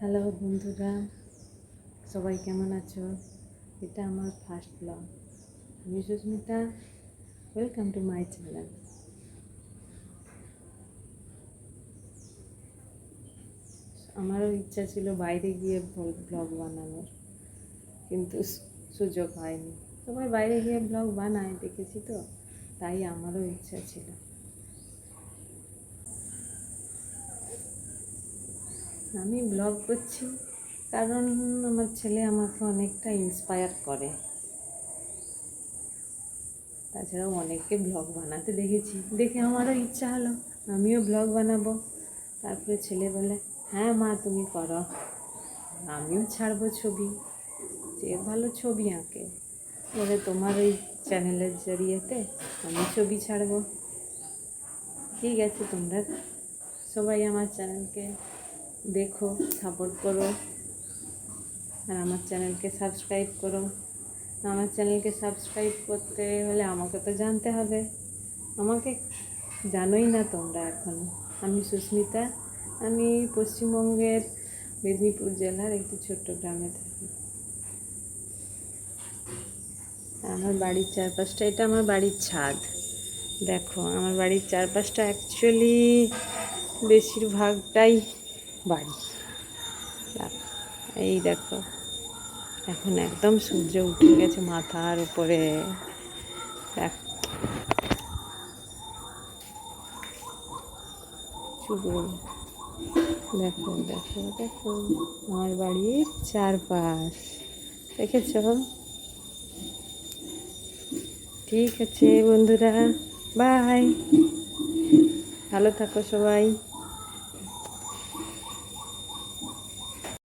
Hello বন্ধুরা, সবাই কেমন আছো? এটা আমার ফার্স্ট ব্লগ। আমি Sushmita, welcome to my channel. আমারও ইচ্ছা ছিল বাইরে গিয়ে ব্লগ বানানোর, কিন্তু সুযোগ হয়নি। সবাই বাইরে গিয়ে ব্লগ বানায় দেখেছি তো, তাই আমারও ইচ্ছা ছিল। আমি ব্লগ করছি কারণ আমার ছেলে আমাকে অনেকটা ইন্সপায়ার করে। তাছাড়াও অনেককে ব্লগ বানাতে দেখেছি, দেখে আমারও ইচ্ছা হলো আমিও ব্লগ বানাবো। তারপরে ছেলে বলে, হ্যাঁ মা তুমি করো, আমিও ছাড়বো ছবি। যে ভালো ছবি আঁকে, বলে তোমার ওই চ্যানেলের জড়িয়েতে আমি ছবি ছাড়বো। ঠিক আছে, তোমরা সবাই আমার চ্যানেলকে দেখো, সাপোর্ট করো, আর আমার চ্যানেলকে সাবস্ক্রাইব করো। আমার চ্যানেলকে সাবস্ক্রাইব করতে হলে আমাকে তো জানতে হবে। আমাকে জানোই না তোমরা এখনও। আমি সুস্মিতা, আমি পশ্চিমবঙ্গের মেদিনীপুর জেলার একটি ছোট্ট গ্রামে থাকি। আমার বাড়ির চারপাশটা, এটা আমার বাড়ির ছাদ। দেখো আমার বাড়ির চারপাশটা অ্যাকচুয়ালি বেশিরভাগটাই বাড়ি। এই দেখো, এখন একদম সূর্য উঠে গেছে মাথার উপরে। দেখো দেখো দেখো আমার বাড়ির চারপাশ দেখেছ? ঠিক আছে বন্ধুরা, বাই, ভালো থাকো সবাই।